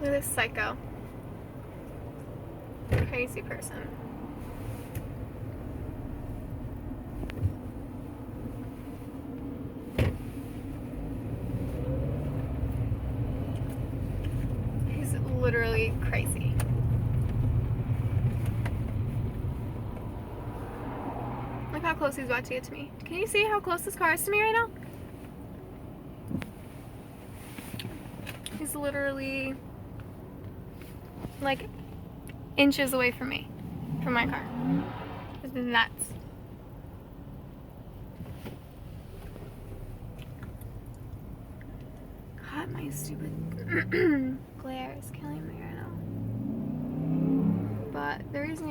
Look at this psycho. Crazy person. He's literally crazy. Look how close he's about to get to me. Can you see how close this car is to me right now? He's literally like inches away from me, from my car. It's nuts. God, my stupid glare is killing me right now. But the reason